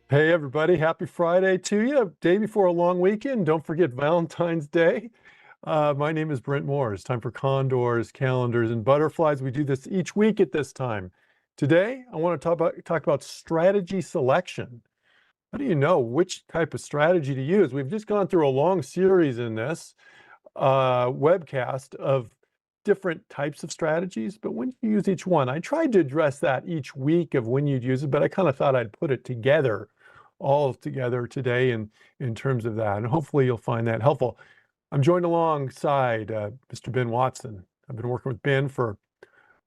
Hey everybody, happy Friday to you. Day before a long weekend. Don't forget Valentine's Day. My name is Brent Moore. It's time for Condors, Calendars, and Butterflies. We do this each week at this time. Today, I want to talk about strategy selection. How do you know which type of strategy to use? We've just gone through a long series in this webcast of different types of strategies, but when you use each one, I tried to address that each week of when you'd use it, but I kind of thought I'd put it together, all together today in terms of that, and hopefully you'll find that helpful. I'm joined alongside Mr. Ben Watson. I've been working with Ben for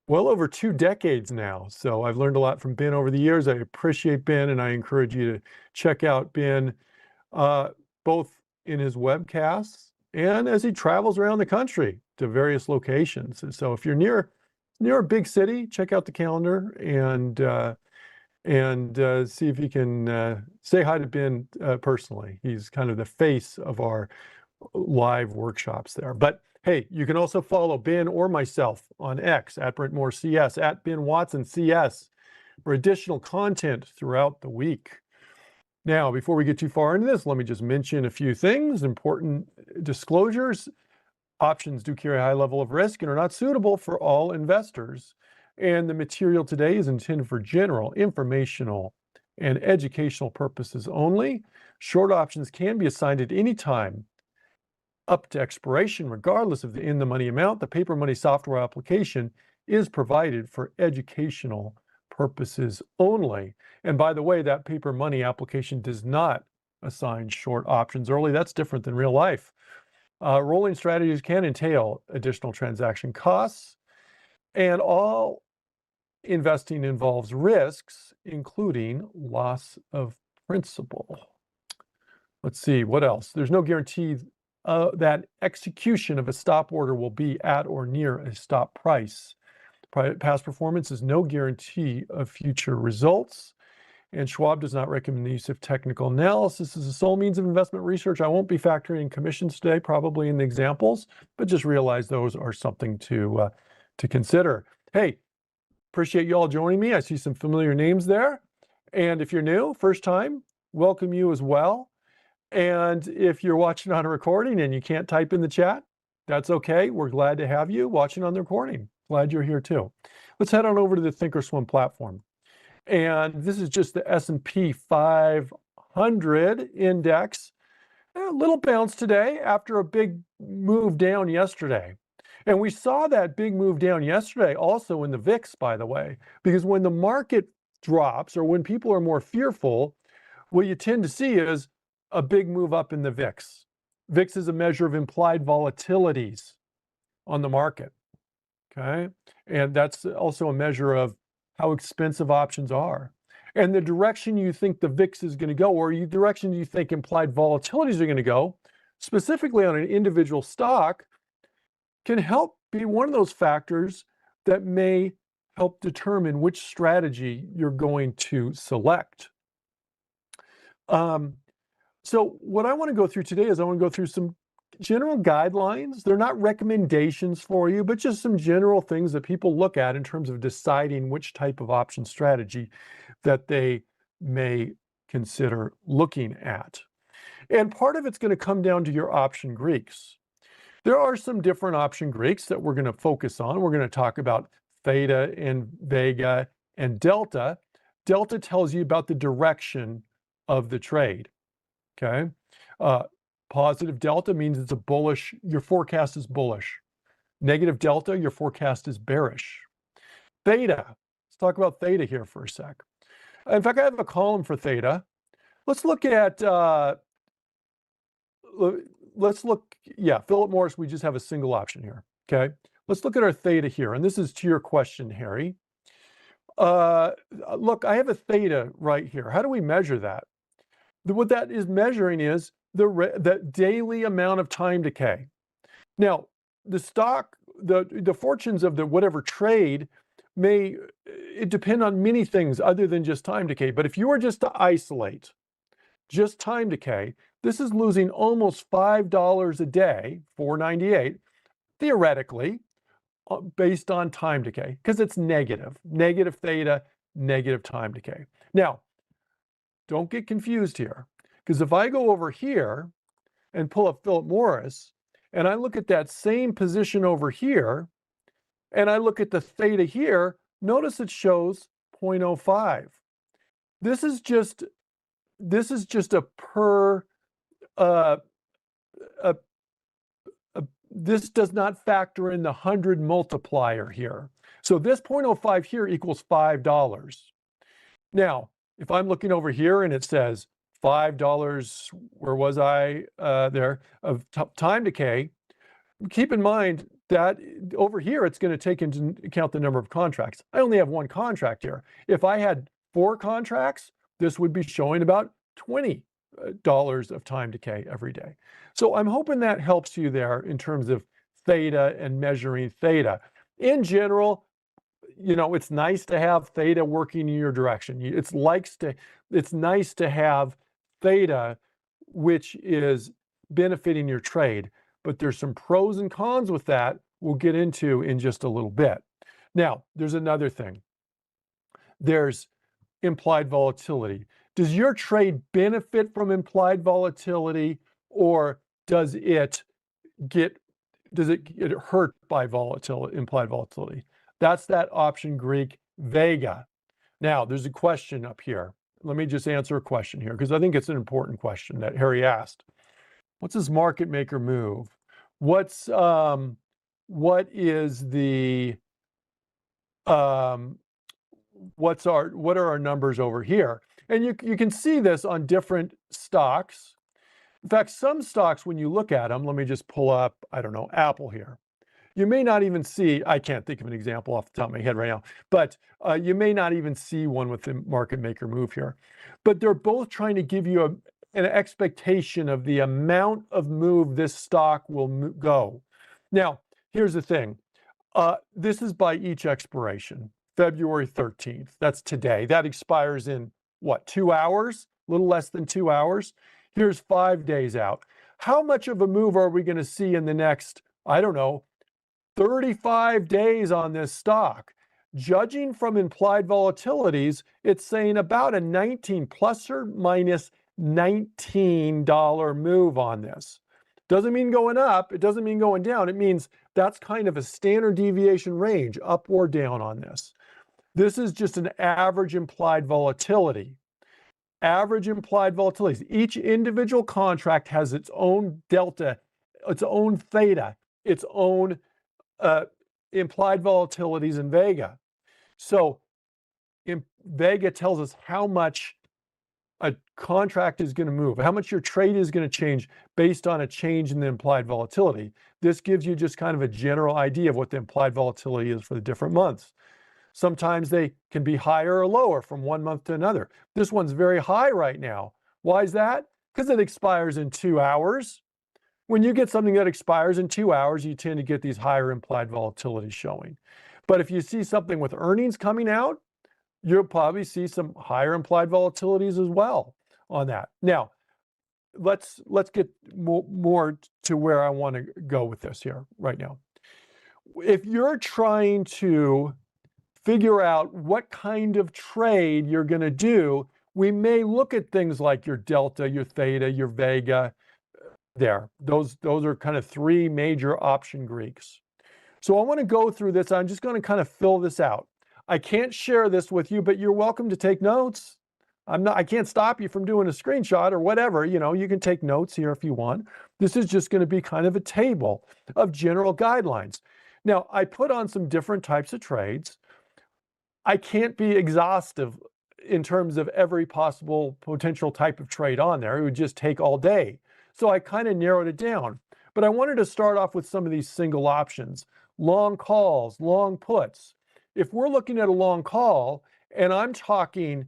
well over 2 decades now, so I've learned a lot from Ben over the years. I appreciate Ben, and I encourage you to check out Ben uh, both in his webcasts and as he travels around the country to various locations. And so if you're near a big city, check out the calendar and see if you can say hi to Ben personally. He's kind of the face of our live workshops there. But hey, you can also follow Ben or myself on X at Brent Moore CS, at Ben Watson CS for additional content throughout the week. Now, before we get too far into this, let me just mention a few things, important disclosures. Options do carry a high level of risk and are not suitable for all investors. And the material today is intended for general, informational, and educational purposes only. Short options can be assigned at any time up to expiration, regardless of the in-the-money amount. The paper money software application is provided for educational purposes only. And by the way, that paper money application does not assign short options early. That's different than real life. Rolling strategies can entail additional transaction costs, and all investing involves risks, including loss of principal. Let's see, what else? There's no guarantee that execution of a stop order will be at or near a stop price. Past performance is no guarantee of future results. And Schwab does not recommend the use of technical analysis as the sole means of investment research. I won't be factoring in commissions today, probably in the examples, but just realize those are something to consider. Hey, appreciate you all joining me. I see some familiar names there. And if you're new, first time, welcome you as well. And if you're watching on a recording and you can't type in the chat, that's okay. We're glad to have you watching on the recording. Glad you're here too. Let's head on over to the Thinkorswim platform. And this is just the S&P 500 index. A little bounce today after a big move down yesterday. And we saw that big move down yesterday also in the VIX, by the way, because when the market drops or when people are more fearful, what you tend to see is a big move up in the VIX. VIX is a measure of implied volatilities on the market, okay? And that's also a measure of how expensive options are. And the direction you think the VIX is going to go, or the direction you think implied volatilities are going to go, specifically on an individual stock, can help be one of those factors that may help determine which strategy you're going to select. So what I want to go through today is I want to go through some general guidelines. They're not recommendations for you, but just some general things that people look at in terms of deciding which type of option strategy that they may consider looking at. And part of it's going to come down to your option Greeks. There are some different option Greeks that we're going to focus on. We're going to talk about theta and vega and delta. Delta tells you about the direction of the trade. Okay. Positive delta means it's a bullish, your forecast is bullish. Negative delta, your forecast is bearish. Theta, let's talk about theta here for a sec. In fact, I have a column for theta. Let's look at, Philip Morris, we just have a single option here, okay? Let's look at our theta here, and this is to your question, Harry. Look, I have a theta right here. How do we measure that? What that is measuring is the daily amount of time decay. Now, the stock, the fortunes of the whatever trade may it depend on many things other than just time decay. But if you were just to isolate just time decay, this is losing almost $5 a day, $4.98, theoretically, based on time decay, because it's negative theta, negative time decay. Now, don't get confused here, because if I go over here and pull up Philip Morris, and I look at that same position over here, and I look at the theta here, notice it shows 0.05. This is just a per, this does not factor in the 100 multiplier here. So this 0.05 here equals $5. Now, if I'm looking over here and it says $5, where was I there, of time decay, keep in mind that over here, it's going to take into account the number of contracts. I only have one contract here. If I had 4 contracts, this would be showing about $20 of time decay every day. So I'm hoping that helps you there in terms of theta and measuring theta. In general, you know, it's nice to have theta working in your direction. It's nice to have theta, which is benefiting your trade. But there's some pros and cons with that we'll get into in just a little bit. Now, there's another thing. There's implied volatility. Does your trade benefit from implied volatility, or does it get hurt by implied volatility? That's that option Greek Vega. Now, there's a question up here. Let me just answer a question here, because I think it's an important question that Harry asked. What's this market maker move? What are our numbers over here? And you can see this on different stocks. In fact, some stocks, when you look at them, let me just pull up, I don't know, Apple here. You may not even see, I can't think of an example off the top of my head right now, but you may not even see one with the market maker move here. But they're both trying to give you an expectation of the amount of move this stock will go. Now, here's the thing. This is by each expiration, February 13th. That's today. That expires in, what, 2 hours? A little less than 2 hours. Here's 5 days out. How much of a move are we going to see in the next, I don't know, 35 days on this stock? Judging from implied volatilities, it's saying about a 19 plus or minus $19 move on this. Doesn't mean going up. It doesn't mean going down. It means that's kind of a standard deviation range, up or down on this. This is just an average implied volatility. Average implied volatilities. Each individual contract has its own delta, its own theta, its own implied volatilities in Vega. So Vega tells us how much a contract is going to move, how much your trade is going to change based on a change in the implied volatility. This gives you just kind of a general idea of what the implied volatility is for the different months. Sometimes they can be higher or lower from one month to another. This one's very high right now. Why is that? Because it expires in 2 hours. When you get something that expires in 2 hours, you tend to get these higher implied volatilities showing. But if you see something with earnings coming out, you'll probably see some higher implied volatilities as well on that. Now, let's get more to where I want to go with this here right now. If you're trying to figure out what kind of trade you're going to do, we may look at things like your delta, your theta, your vega there. Those are kind of 3 major option Greeks. So I want to go through this. I'm just going to kind of fill this out. I can't share this with you, but you're welcome to take notes. I can't stop you from doing a screenshot or whatever. You know, you can take notes here if you want. This is just going to be kind of a table of general guidelines. Now, I put on some different types of trades. I can't be exhaustive in terms of every possible potential type of trade on there. It would just take all day. So I kind of narrowed it down. But I wanted to start off with some of these single options, long calls, long puts. If we're looking at a long call and I'm talking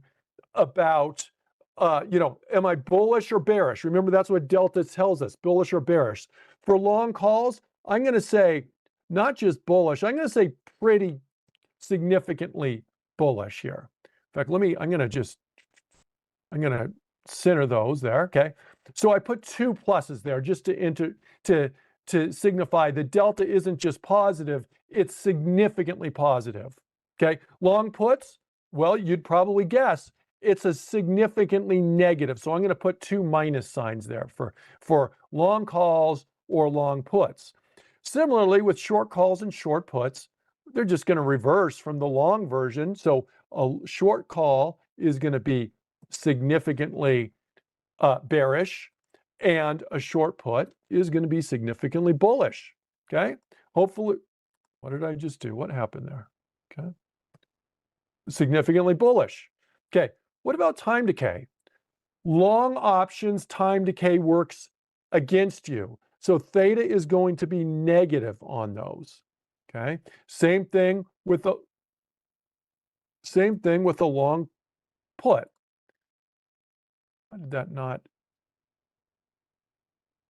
about, am I bullish or bearish? Remember, that's what delta tells us, bullish or bearish. For long calls, I'm going to say not just bullish, I'm going to say pretty significantly bullish here. In fact, I'm going to center those there. Okay. So I put 2 pluses there just to signify the delta isn't just positive, it's significantly positive. Okay. Long puts, well, you'd probably guess it's a significantly negative. So I'm going to put 2 minus signs there for long calls or long puts. Similarly, with short calls and short puts, they're just going to reverse from the long version. So a short call is going to be significantly bearish, and a short put is going to be significantly bullish. Okay. Hopefully, what did I just do? What happened there? Okay. Significantly bullish. Okay. What about time decay? Long options, time decay works against you. So theta is going to be negative on those. Okay. Same thing with the long put. Why did that not?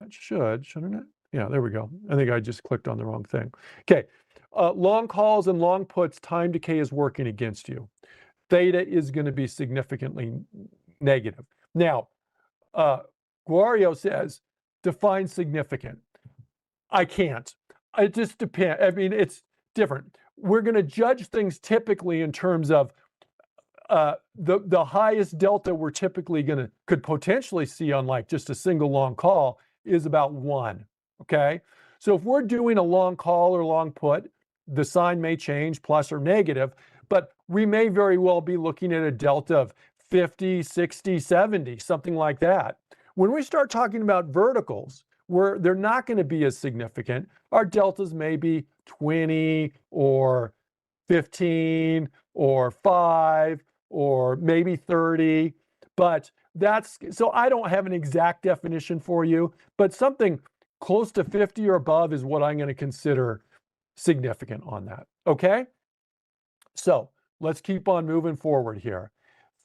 That shouldn't it? Yeah, there we go. I think I just clicked on the wrong thing. Okay. Long calls and long puts, time decay is working against you. Theta is going to be significantly negative. Now, Guario says, define significant. I can't. It just depends. I mean, it's different. We're going to judge things typically in terms of the highest delta we're typically could potentially see on like just a single long call is about 1. Okay. So if we're doing a long call or long put, the sign may change plus or negative, but we may very well be looking at a delta of 50, 60, 70, something like that. When we start talking about verticals, where they're not going to be as significant, our deltas may be 20 or 15 or 5 or maybe 30, but so I don't have an exact definition for you, but something close to 50 or above is what I'm going to consider significant on that. Okay. So let's keep on moving forward here.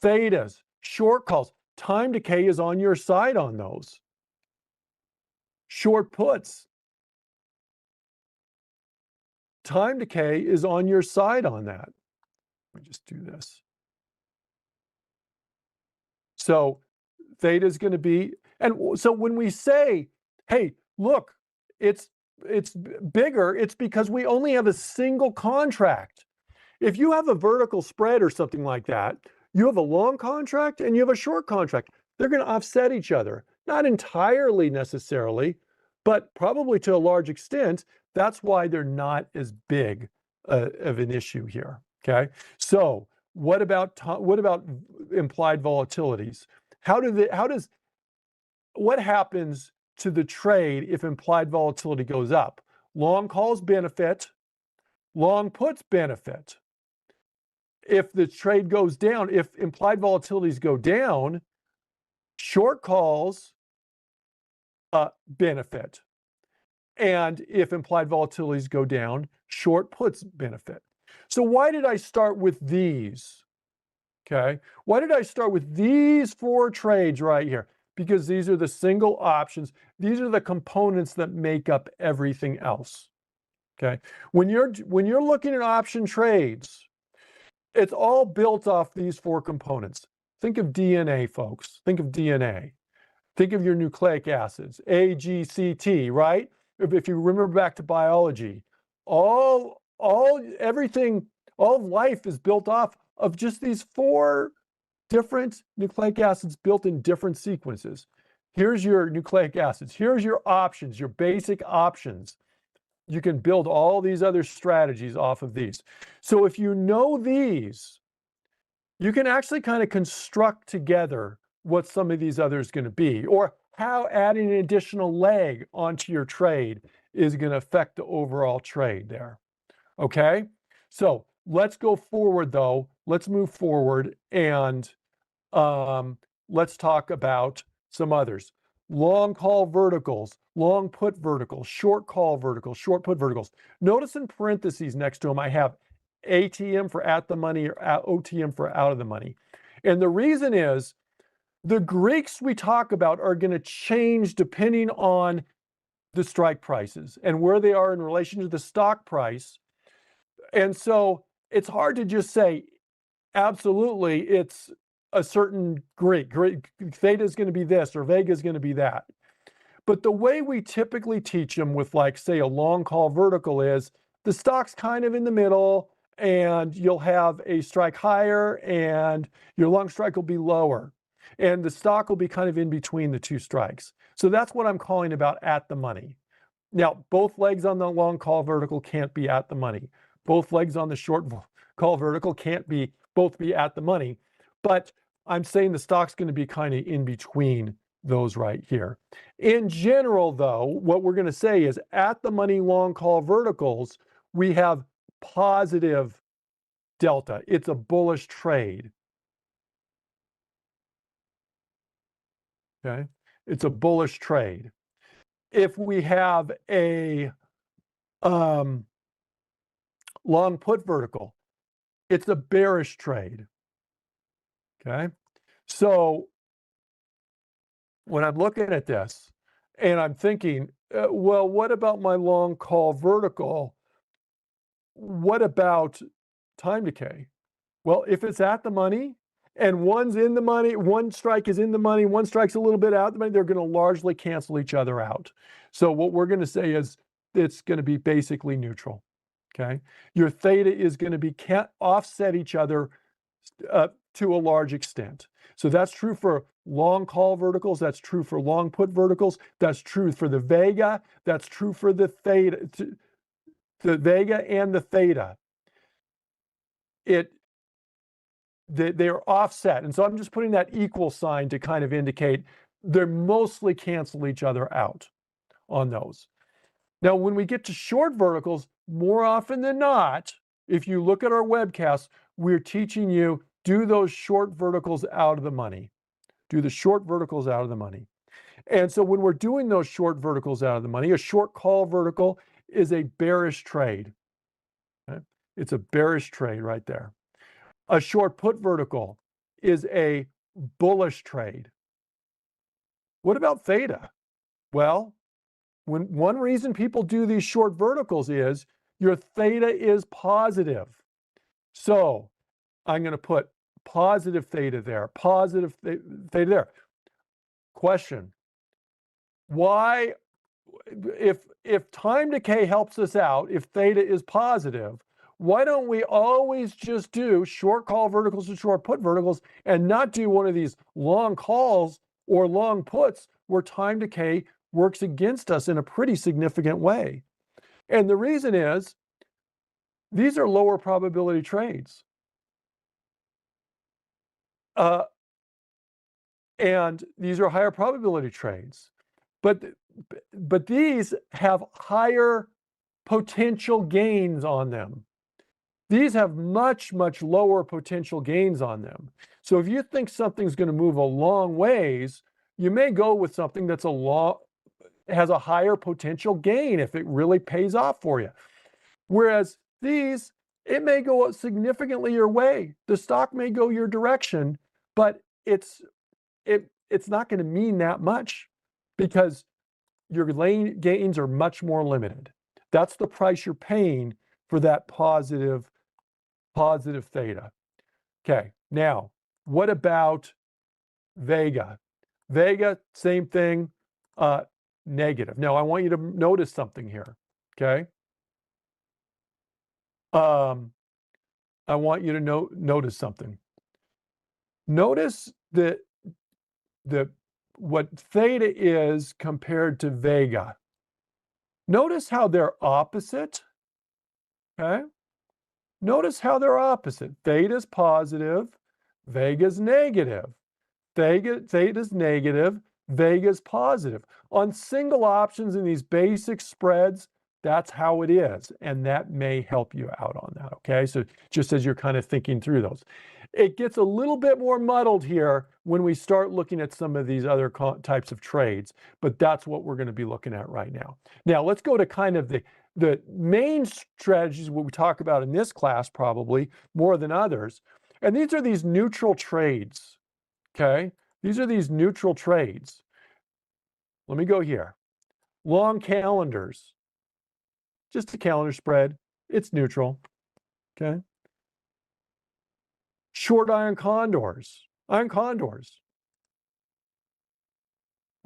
Thetas, short calls, time decay is on your side on those. Short puts, time decay is on your side on that. Let me just do this. So theta is going to be, and so when we say, hey, look, it's bigger, it's because we only have a single contract. If you have a vertical spread or something like that, you have a long contract and you have a short contract. They're going to offset each other. Not entirely necessarily, but probably to a large extent. That's why they're not as big of an issue here. Okay. So what about implied volatilities? What happens to the trade if implied volatility goes up? Long calls benefit, long puts benefit. If the trade goes down, if implied volatilities go down, short calls benefit. And if implied volatilities go down, short puts benefit. So why did I start with these? Okay. Why did I start with these 4 trades right here? Because these are the single options. These are the components that make up everything else. Okay. When you're looking at option trades, it's all built off these 4 components. Think of DNA, folks. Think of DNA. Think of your nucleic acids, A, G, C, T, right? If you remember back to biology, everything, all of life is built off of just these 4 different nucleic acids built in different sequences. Here's your nucleic acids. Here's your options, your basic options. You can build all these other strategies off of these. So if you know these, you can actually kind of construct together what some of these others going to be, or how adding an additional leg onto your trade is going to affect the overall trade there. Okay, so let's go forward though. Let's move forward and let's talk about some others. Long call verticals, long put verticals, short call verticals, short put verticals. Notice in parentheses next to them, I have ATM for at the money or OTM for out of the money. And the reason is the Greeks we talk about are going to change depending on the strike prices and where they are in relation to the stock price. And so it's hard to just say, absolutely, it's a certain Greek. Theta is going to be this or Vega is going to be that. But the way we typically teach them with, like, say, a long call vertical is the stock's kind of in the middle and you'll have a strike higher and your long strike will be lower. And the stock will be kind of in between the two strikes. So that's what I'm calling about at the money. Now, both legs on the long call vertical can't be at the money. Both legs on the short call vertical can't be both be at the money. But I'm saying the stock's going to be kind of in between those right here. In general, though, what we're going to say is at the money long call verticals, we have positive delta. It's a bullish trade. Okay. It's a bullish trade. If we have a long put vertical, it's a bearish trade. Okay. So when I'm looking at this and I'm thinking, well, what about my long call vertical? What about time decay? Well, if it's at the money and one's in the money, one strike is in the money, one strike's a little bit out the money, they're going to largely cancel each other out. So what we're going to say is it's going to be basically neutral. Okay. Your theta is going to be offset each other to a large extent. So that's true for long call verticals. That's true for long put verticals. That's true for the Vega. That's true for the theta, the Vega and the theta. They're offset. And so I'm just putting that equal sign to kind of indicate they mostly cancel each other out on those. Now, when we get to short verticals, more often than not, if you look at our webcasts, we're teaching you do those short verticals out of the money. Do the short verticals out of the money. And so when we're doing those short verticals out of the money, a short call vertical is a bearish trade. Okay? It's a bearish trade right there. A short put vertical is a bullish trade. What about theta? Well, one reason people do these short verticals is your theta is positive. So I'm going to put positive theta there, positive theta there. Question: why, if time decay helps us out, if theta is positive, why don't we always just do short call verticals and short put verticals and not do one of these long calls or long puts where time decay works against us in a pretty significant way? And the reason is these are lower probability trades. And these are higher probability trades. But these have higher potential gains on them. These have much, much lower potential gains on them. So if you think something's going to move a long ways, you may go with something that's has a higher potential gain if it really pays off for you. Whereas these, it may go significantly your way. The stock may go your direction, but it's not going to mean that much because your lane gains are much more limited. That's the price you're paying for that positive theta. Okay, now what about Vega? Vega, same thing, negative. Now I want you to notice something here, okay? I want you to notice something. Notice that what theta is compared to Vega. Notice how they're opposite, okay? Notice how they're opposite. Theta's positive, Vega's negative. Theta's negative, Vega's positive. On single options in these basic spreads, that's how it is. And that may help you out on that, okay? So just as you're kind of thinking through those. It gets a little bit more muddled here when we start looking at some of these other types of trades, but that's what we're going to be looking at right now. Now, let's go to kind of the main strategies what we talk about in this class, probably more than others. And these are these neutral trades, okay? These are these neutral trades. Let me go here. Long calendars, just a calendar spread. It's neutral, okay? Short iron condors. Iron condors.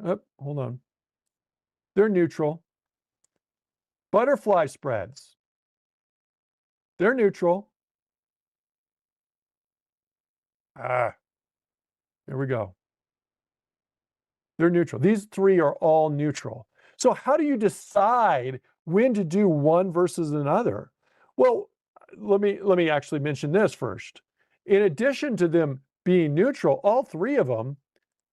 Oh, hold on. They're neutral. Butterfly spreads. They're neutral. Ah, here we go. They're neutral. These three are all neutral. So how do you decide when to do one versus another? Well, let me actually mention this first. In addition to them being neutral, all three of them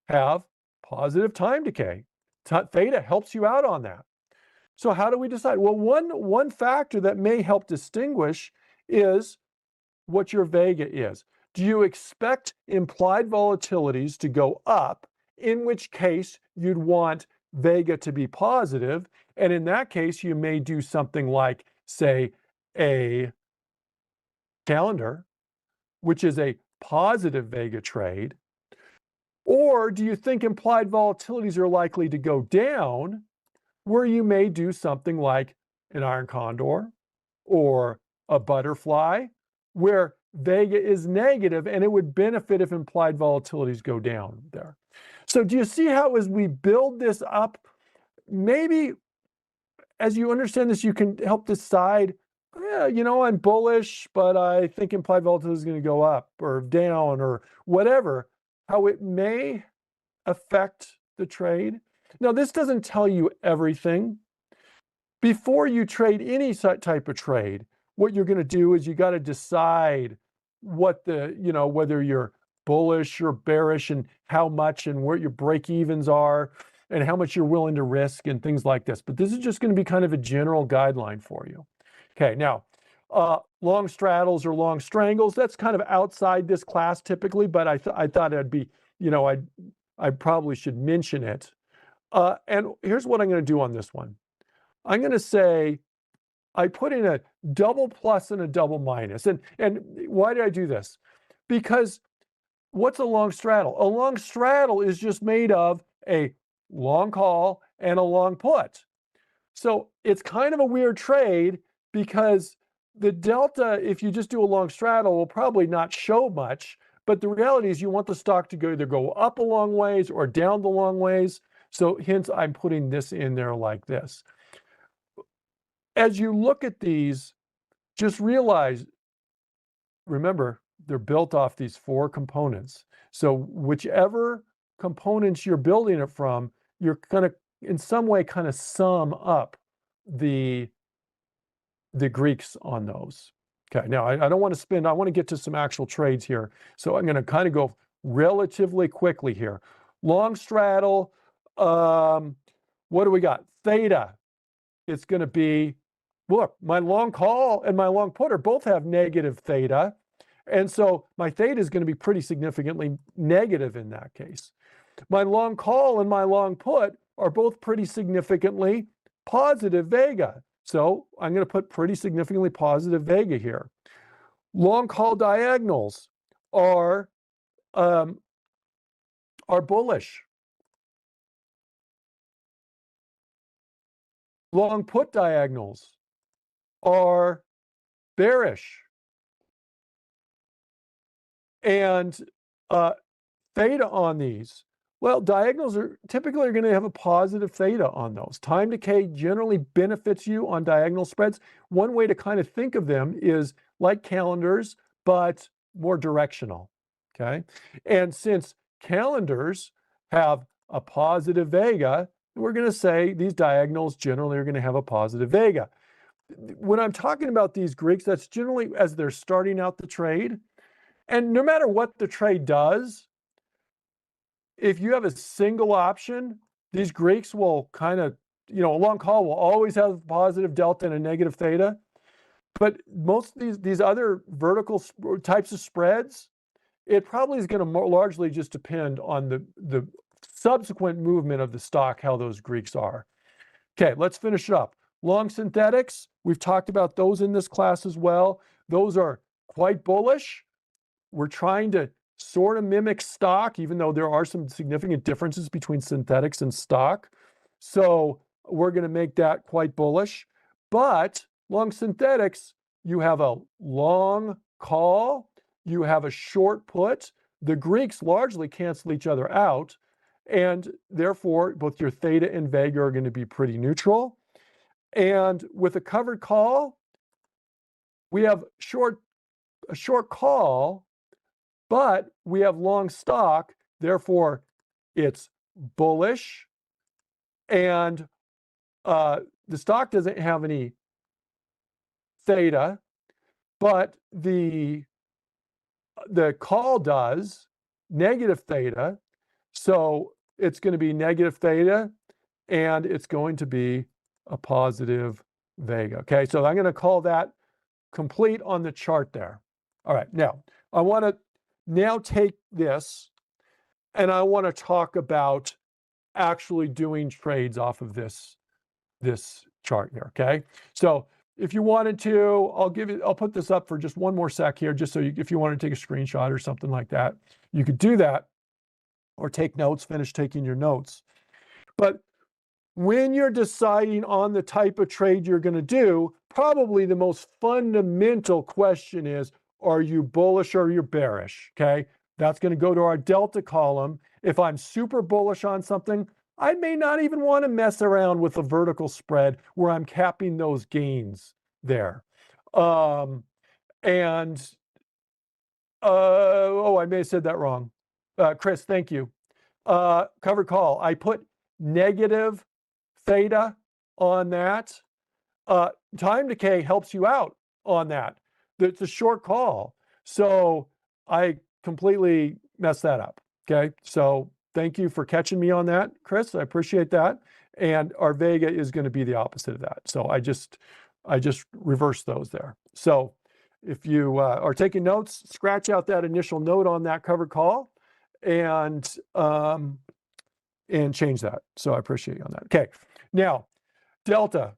have positive time decay. Theta helps you out on that. So how do we decide? Well, one factor that may help distinguish is what your vega is. Do you expect implied volatilities to go up, in which case you'd want vega to be positive, and in that case you may do something like, say, a calendar, which is a positive vega trade? Or do you think implied volatilities are likely to go down, where you may do something like an iron condor or a butterfly, where vega is negative and it would benefit if implied volatilities go down there? So do you see how, as we build this up, maybe as you understand this, you can help decide, yeah, I'm bullish, but I think implied volatility is going to go up or down or whatever, how it may affect the trade. Now, this doesn't tell you everything. Before you trade any type of trade, what you're going to do is you got to decide what whether you're bullish or bearish and how much and where your break evens are and how much you're willing to risk and things like this. But this is just going to be kind of a general guideline for you. Okay, now, long straddles or long strangles, that's kind of outside this class typically, but I thought it'd be, I probably should mention it. And here's what I'm going to do on this one. I'm going to say I put in a double plus and a double minus. And why did I do this? Because what's a long straddle? A long straddle is just made of a long call and a long put. So it's kind of a weird trade because the delta, if you just do a long straddle, will probably not show much. But the reality is you want the stock to either go up a long ways or down the long ways. So hence I'm putting this in there like this. As you look at these, just realize, remember, they're built off these four components. So whichever components you're building it from, you're going to, in some way, kind of sum up the Greeks on those. Okay, now I don't want to spend, I want to get to some actual trades here. So I'm going to kind of go relatively quickly here. Long straddle, what do we got? Theta, it's going to be, look, my long call and my long put are both have negative theta. And so my theta is going to be pretty significantly negative in that case. My long call and my long put are both pretty significantly positive vega. So I'm going to put pretty significantly positive vega here. Long call diagonals are bullish. Long put diagonals are bearish. And theta on these, well, diagonals are typically going to have a positive theta on those. Time decay generally benefits you on diagonal spreads. One way to kind of think of them is like calendars, but more directional, okay? And since calendars have a positive vega, we're going to say these diagonals generally are going to have a positive vega. When I'm talking about these Greeks, that's generally as they're starting out the trade. And no matter what the trade does, if you have a single option, these Greeks will kind of, a long call will always have positive delta and a negative theta. But most of these other vertical types of spreads, it probably is going to largely just depend on the subsequent movement of the stock, how those Greeks are. Okay, let's finish it up. Long synthetics, we've talked about those in this class as well. Those are quite bullish. We're trying to sort of mimic stock, even though there are some significant differences between synthetics and stock. So we're going to make that quite bullish. But long synthetics, you have a long call, you have a short put. The Greeks largely cancel each other out. And therefore, both your theta and vega are going to be pretty neutral. And with a covered call, we have a short call but we have long stock, therefore it's bullish, and the stock doesn't have any theta, but the call does, negative theta. So it's going to be negative theta, and it's going to be a positive vega. Okay, so I'm going to call that complete on the chart there. All right, now I want to now take this and I want to talk about actually doing trades off of this chart here. Okay, so if you wanted to, I'll put this up for just one more sec here, just so if you want to take a screenshot or something like that, you could do that, or take notes, finish taking your notes. But when you're deciding on the type of trade you're going to do, probably the most fundamental question is, are you bullish or you're bearish? Okay, that's going to go to our delta column. If I'm super bullish on something, I may not even want to mess around with a vertical spread where I'm capping those gains there. Oh, I may have said that wrong. Chris, thank you. Covered call, I put negative theta on that. Time decay helps you out on that. It's a short call. So I completely messed that up. Okay, so thank you for catching me on that, Chris. I appreciate that. And our vega is going to be the opposite of that. So I just reversed those there. So if you are taking notes, scratch out that initial note on that covered call and change that. So I appreciate you on that. Okay, now delta.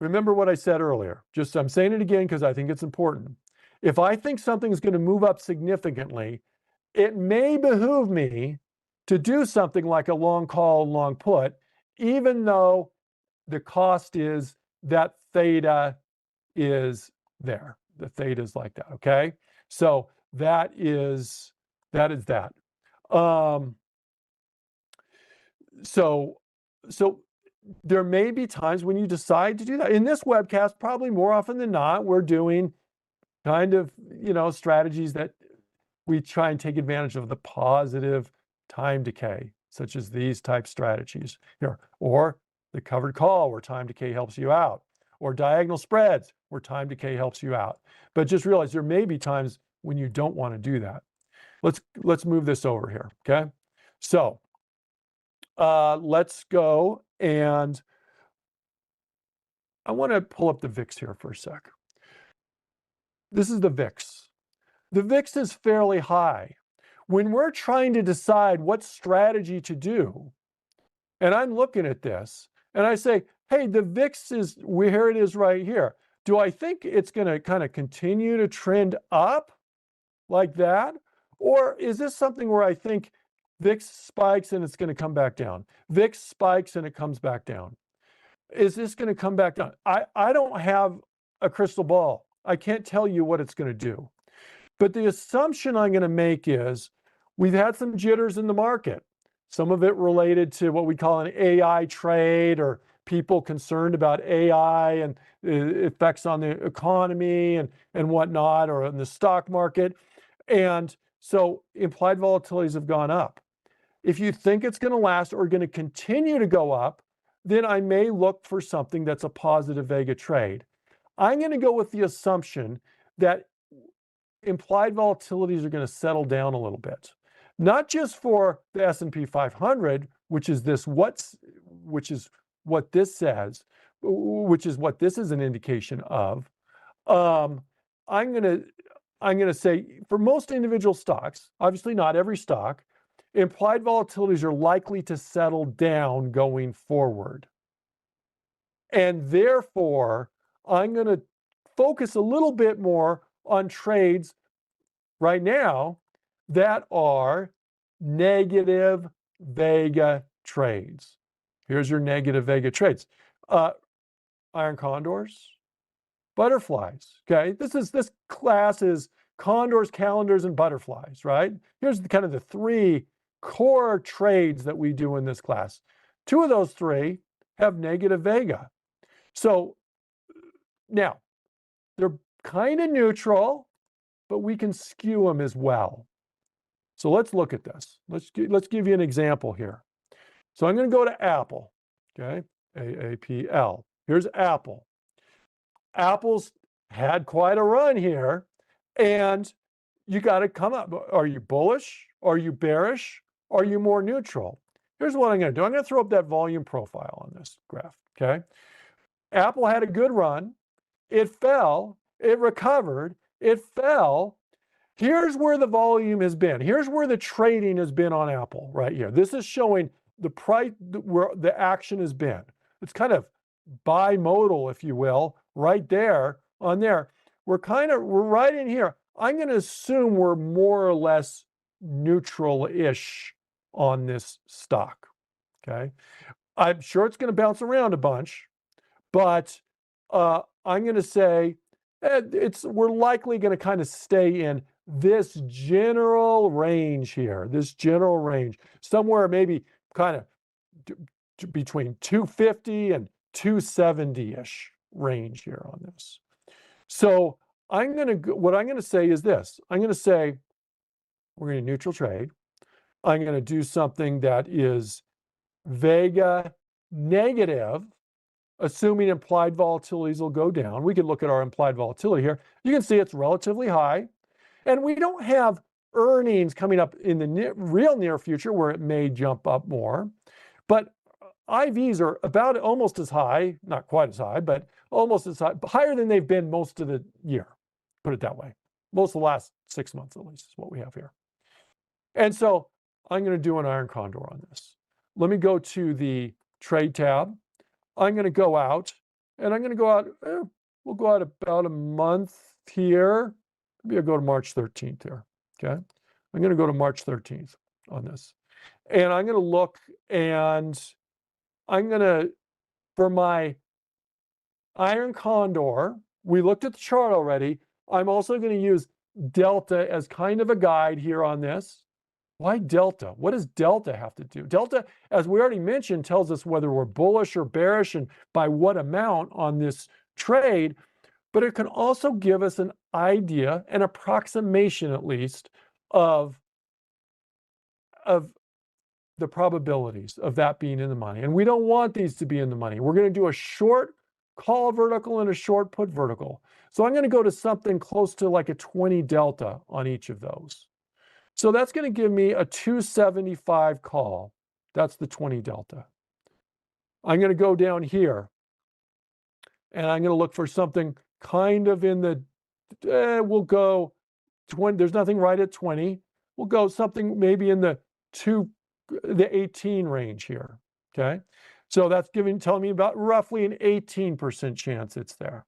Remember what I said earlier. Just I'm saying it again because I think it's important. If I think something's going to move up significantly, it may behoove me to do something like a long call, long put, even though the cost is that theta is there. The theta is like that. Okay, so that is that. So there may be times when you decide to do that. In this webcast, probably more often than not, we're doing kind of, strategies that we try and take advantage of the positive time decay, such as these type strategies here, or the covered call where time decay helps you out, or diagonal spreads where time decay helps you out. But just realize there may be times when you don't want to do that. Let's move this over here. Okay, so let's go, and I want to pull up the VIX here for a sec. This is the VIX. The VIX is fairly high. When we're trying to decide what strategy to do, and I'm looking at this, and I say, hey, the VIX is where it is right here. Do I think it's going to kind of continue to trend up like that? Or is this something where I think VIX spikes and it's going to come back down? VIX spikes and it comes back down. Is this going to come back down? I don't have a crystal ball. I can't tell you what it's going to do. But the assumption I'm going to make is we've had some jitters in the market. Some of it related to what we call an AI trade, or people concerned about AI and effects on the economy and whatnot, or in the stock market. And so implied volatilities have gone up. If you think it's going to last or going to continue to go up, then I may look for something that's a positive vega trade. I'm going to go with the assumption that implied volatilities are going to settle down a little bit, not just for the S&P 500, which is what this says, which is what this is an indication of. I'm going to say for most individual stocks, obviously not every stock, implied volatilities are likely to settle down going forward. And therefore, I'm going to focus a little bit more on trades right now that are negative vega trades. Here's your negative vega trades. Iron condors, butterflies. Okay, this class is condors, calendars, and butterflies, right? Here's kind of the three core trades that we do in this class. Two of those three have negative vega. So now they're kind of neutral, but we can skew them as well. So let's look at this. Let's give you an example here. So I'm going to go to Apple, okay? AAPL. Here's Apple. Apple's had quite a run here, and you got to come up. Are you bullish? Are you bearish? Are you more neutral? Here's what I'm going to do. I'm going to throw up that volume profile on this graph, okay? Apple had a good run. It fell. It recovered. It fell. Here's where the volume has been. Here's where the trading has been on Apple right here. This is showing the price where the action has been. It's kind of bimodal, if you will, right there on there. We're right in here. I'm going to assume we're more or less neutral-ish on this stock, okay? I'm sure it's going to bounce around a bunch, but I'm going to say we're likely going to kind of stay in this general range here, this general range, somewhere maybe kind of between 250 and 270-ish range here on this. So what I'm going to say is this. I'm going to say we're going to neutral trade. I'm going to do something that is Vega negative, assuming implied volatilities will go down. We can look at our implied volatility here. You can see it's relatively high. And we don't have earnings coming up in the real near future where it may jump up more. But IVs are about almost as high, not quite as high, but almost as high, higher than they've been most of the year. Put it that way. Most of the last 6 months at least is what we have here. And so I'm going to do an iron condor on this. Let me go to the trade tab. I'm going to go out, and I'm going to go out, we'll go out about a month here. Maybe I'll go to March 13th here, okay? I'm going to go to March 13th on this. And I'm going to look, and I'm going to, for my iron condor, we looked at the chart already. I'm also going to use delta as kind of a guide here on this. Why delta? What does delta have to do? Delta, as we already mentioned, tells us whether we're bullish or bearish and by what amount on this trade, but it can also give us an idea, an approximation at least, of the probabilities of that being in the money. And we don't want these to be in the money. We're going to do a short call vertical and a short put vertical. So I'm going to go to something close to like a 20 delta on each of those. So that's going to give me a 275 call. That's the 20 delta. I'm going to go down here, and I'm going to look for something kind of in the, we'll go 20, there's nothing right at 20. We'll go something maybe in the 18 range here, okay? So that's telling me about roughly an 18% chance it's there.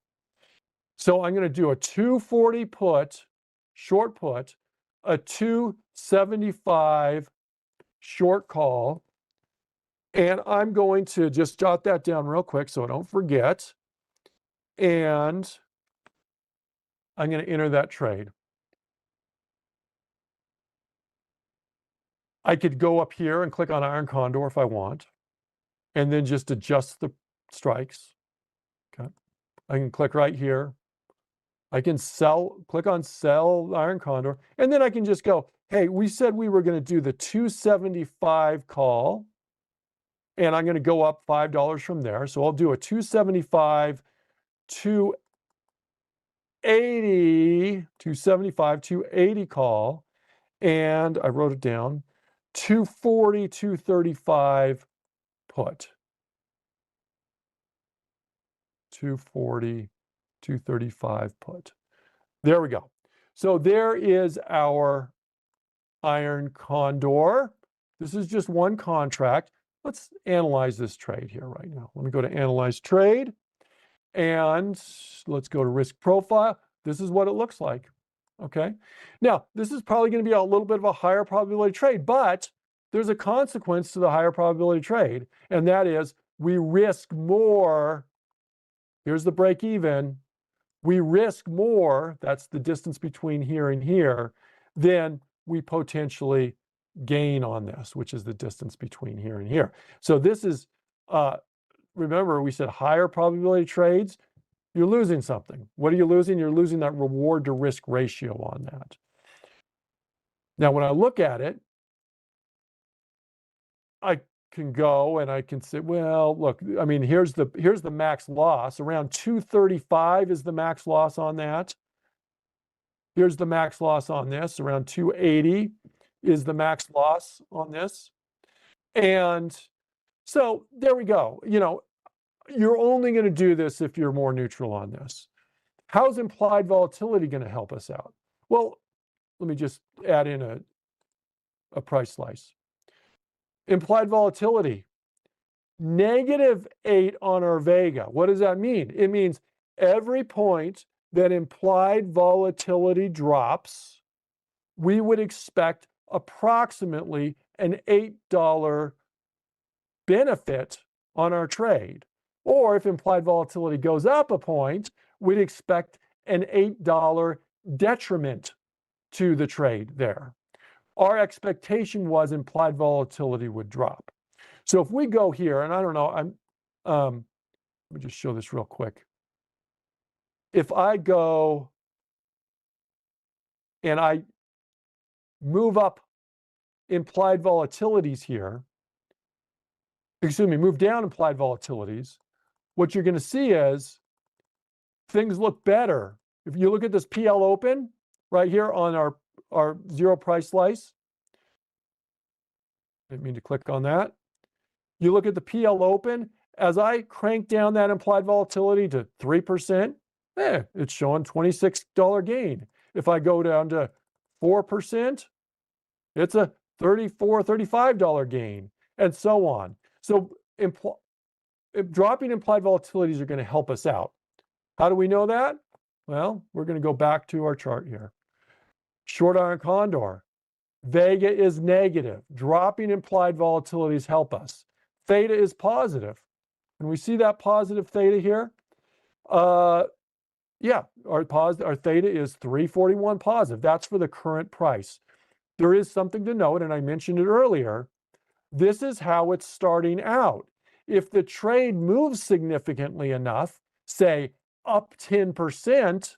So I'm going to do a 240 put, short put, a 275 short call, and I'm going to just jot that down real quick so I don't forget, and I'm going to enter that trade. I could go up here and click on Iron Condor if I want, and then just adjust the strikes. Okay, I can click right here. I can click on sell Iron Condor, and then I can just go, hey, we said we were going to do the 275 call, and I'm going to go up $5 from there. So I'll do a 275, 280 call, and I wrote it down, 240, 235 put. 240, 235 put. There we go. So there is our Iron Condor. This is just one contract. Let's analyze this trade here right now. Let me go to Analyze Trade, and let's go to Risk Profile. This is what it looks like, okay? Now, this is probably going to be a little bit of a higher probability trade, but there's a consequence to the higher probability trade, and that is we risk more. Here's the break even. We risk more, that's the distance between here and here, than we potentially gain on this, which is the distance between here and here. So this is, remember we said higher probability trades, you're losing something. What are you losing? You're losing that reward to risk ratio on that. Now, when I look at it, I can go and I can say, well, look, I mean, here's the max loss. Around 235 is the max loss on that. Here's the max loss on this. Around 280 is the max loss on this. And so there we go. You know, you're only going to do this if you're more neutral on this. How's implied volatility going to help us out? Well, let me just add in a price slice. Implied volatility, -8 on our Vega. What does that mean? It means every point that implied volatility drops, we would expect approximately an $8 benefit on our trade. Or if implied volatility goes up a point, we'd expect an $8 detriment to the trade there. Our expectation was implied volatility would drop. So if we go here, and I don't know, let me just show this real quick. If I go and I move up implied volatilities here, excuse me, move down implied volatilities, what you're going to see is things look better. If you look at this PL open right here on our zero price slice, I didn't mean to click on that. You look at the PL open, as I crank down that implied volatility to 3%, it's showing $26 gain. If I go down to 4%, it's a $34, $35 gain, and so on. So dropping implied volatilities are going to help us out. How do we know that? Well, we're going to go back to our chart here. Short iron condor. Vega is negative. Dropping implied volatilities help us. Theta is positive. And we see that positive theta here. Yeah, our theta is 341 positive. That's for the current price. There is something to note, and I mentioned it earlier. This is how it's starting out. If the trade moves significantly enough, say up 10%,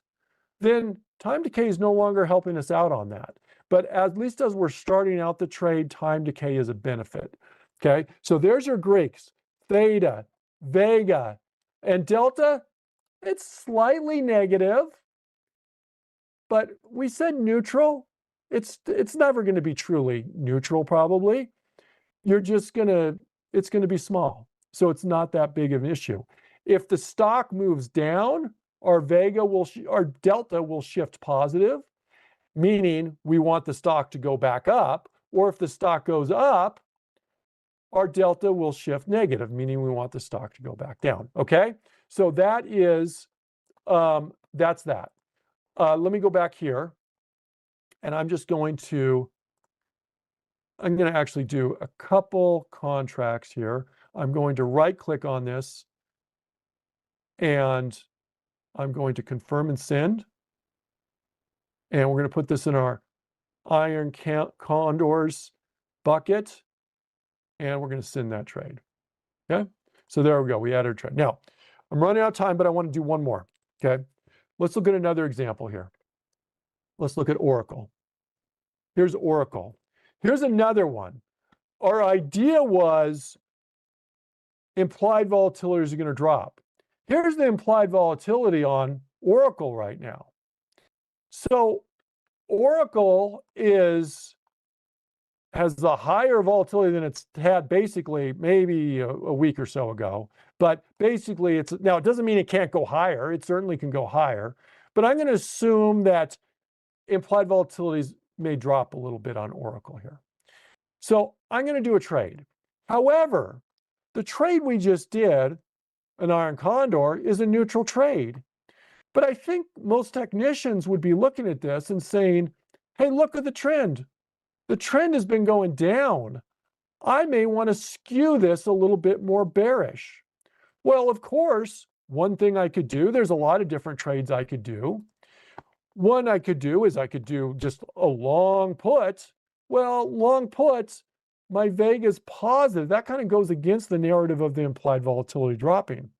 then time decay is no longer helping us out on that. But at least as we're starting out the trade, time decay is a benefit. Okay, so there's your Greeks, theta, Vega, and delta. It's slightly negative, but we said neutral. It's never going to be truly neutral, probably. It's going to be small. So it's not that big of an issue. If the stock moves down, our delta will shift positive, meaning we want the stock to go back up. Or if the stock goes up, our delta will shift negative, meaning we want the stock to go back down. Okay, so that is, that's that. Let me go back here, and I'm going to actually do a couple contracts here. I'm going to right click on this, and I'm going to confirm and send. And we're going to put this in our iron condors bucket, and we're going to send that trade. Okay, so there we go. We added a trade. Now, I'm running out of time, but I want to do one more. Okay, let's look at another example here. Let's look at Oracle. Here's Oracle. Here's another one. Our idea was implied volatilities are going to drop. Here's the implied volatility on Oracle right now. So Oracle has a higher volatility than it's had basically maybe a week or so ago. But basically, now it doesn't mean it can't go higher. It certainly can go higher. But I'm going to assume that implied volatilities may drop a little bit on Oracle here. So I'm going to do a trade. However, the trade we just did, an iron condor, is a neutral trade. But I think most technicians would be looking at this and saying, hey, look at the trend. The trend has been going down. I may want to skew this a little bit more bearish. Well, of course, one thing I could do, there's a lot of different trades I could do. One I could do is I could do just a long put. Well, long puts, my Vega is positive. That kind of goes against the narrative of the implied volatility dropping.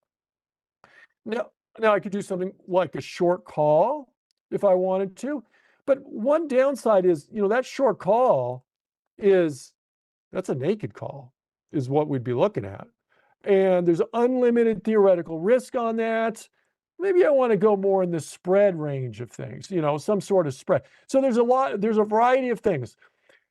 Now, Now I could do something like a short call if I wanted to, but one downside is, that short call that's a naked call is what we'd be looking at. And there's unlimited theoretical risk on that. Maybe I want to go more in the spread range of things, some sort of spread. So there's a variety of things.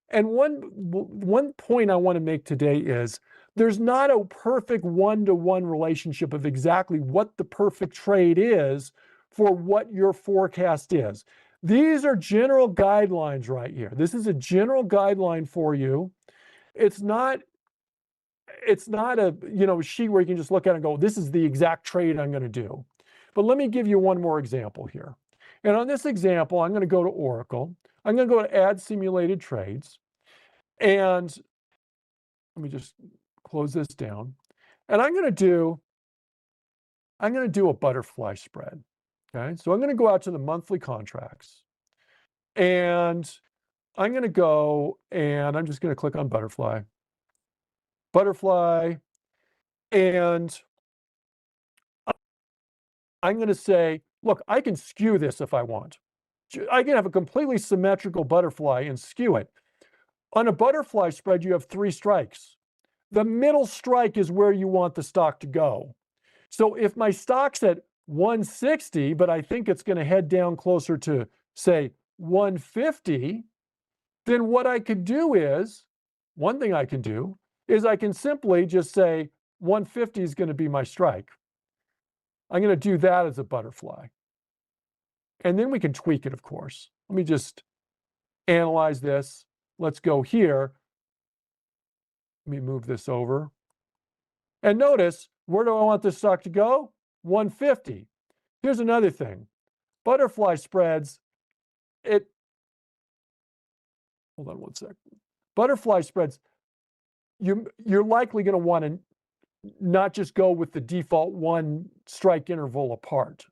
And one point I want to make today is there's not a perfect one-to-one relationship of exactly what the perfect trade is for what your forecast is. These are general guidelines right here. This is a general guideline for you. It's not a sheet where you can just look at it and go, this is the exact trade I'm going to do. But let me give you one more example here. And on this example, I'm going to go to Oracle. I'm going to go to Add Simulated Trades. And let me just close this down. And I'm going to do a butterfly spread. Okay. So I'm going to go out to the monthly contracts. And I'm going to go and I'm just going to click on butterfly. And I'm going to say, look, I can skew this if I want. I can have a completely symmetrical butterfly and skew it. On a butterfly spread, you have 3 strikes. The middle strike is where you want the stock to go. So if my stock's at 160, but I think it's going to head down closer to, say, 150, then what I could do is, one thing I can do is I can simply just say 150 is going to be my strike. I'm going to do that as a butterfly. And then we can tweak it, of course. Let me just analyze this. Let's go here. Let me move this over. And notice, where do I want this stock to go? 150. Here's another thing. Butterfly spreads, hold on one sec. Butterfly spreads, you're likely going to want to not just go with the default 1 strike interval apart,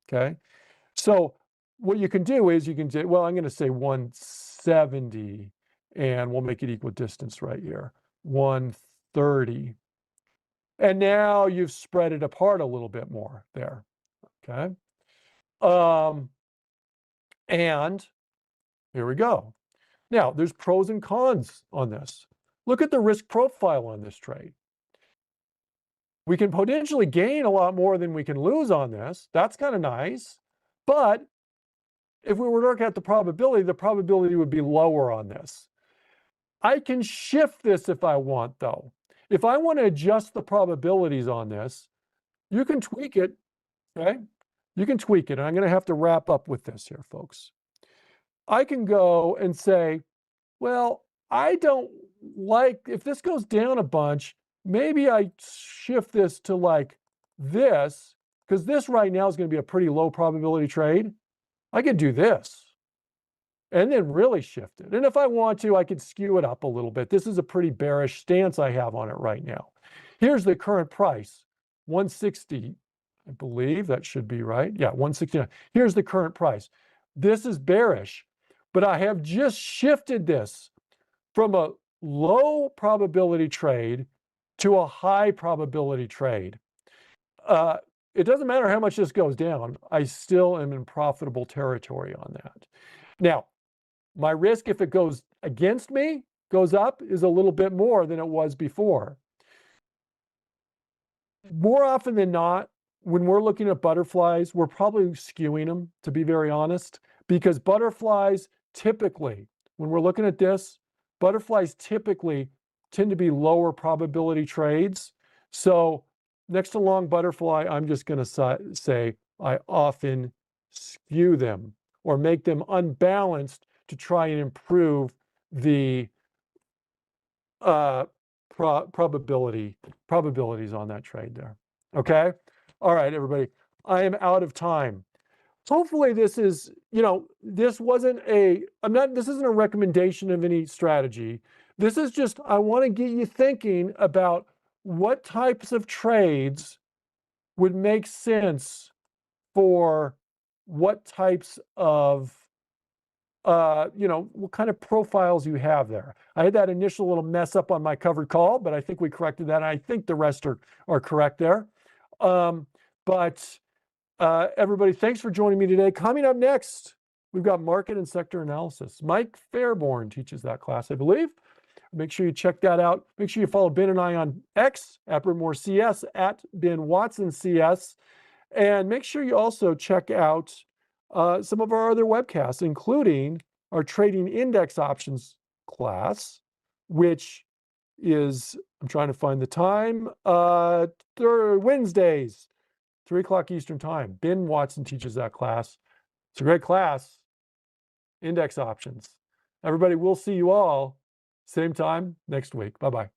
okay? So what you can do is you can say, well, I'm going to say 170, and we'll make it equidistance right here, 130. And now you've spread it apart a little bit more there, okay? And here we go. Now, there's pros and cons on this. Look at the risk profile on this trade. We can potentially gain a lot more than we can lose on this. That's kind of nice. But if we were to look at the probability would be lower on this. I can shift this if I want, though. If I want to adjust the probabilities on this, you can tweak it, okay? You can tweak it. And I'm going to have to wrap up with this here, folks. I can go and say, well, I don't like, if this goes down a bunch, maybe I shift this to like this, because this right now is going to be a pretty low probability trade. I could do this and then really shift it. And if I want to, I could skew it up a little bit. This is a pretty bearish stance I have on it right now. Here's the current price, 160. I believe that should be right. Yeah, 169. Here's the current price. This is bearish, but I have just shifted this from a low probability trade to a high probability trade. It doesn't matter how much this goes down. I still am in profitable territory on that. Now, my risk, if it goes against me, goes up, is a little bit more than it was before. More often than not, when we're looking at butterflies, we're probably skewing them, to be very honest, because butterflies typically, when we're looking at this, butterflies typically tend to be lower probability trades. So next to long butterfly, I'm just going to say I often skew them or make them unbalanced to try and improve the probabilities on that trade there. Okay? All right, everybody. I am out of time. Hopefully this is, this isn't a recommendation of any strategy. This is just, I want to get you thinking about what types of trades would make sense for what types of, what kind of profiles you have there. I had that initial little mess up on my covered call, but I think we corrected that. And I think the rest are correct there. But Everybody, thanks for joining me today. Coming up next, we've got market and sector analysis. Mike Fairborn teaches that class, I believe. Make sure you check that out. Make sure you follow Ben and I on X at Britmore CS, at Ben Watson CS. And make sure you also check out some of our other webcasts, including our trading index options class, which is, I'm trying to find the time, Wednesdays, 3 o'clock Eastern time. Ben Watson teaches that class. It's a great class. Index options. Everybody, we'll see you all same time next week. Bye-bye.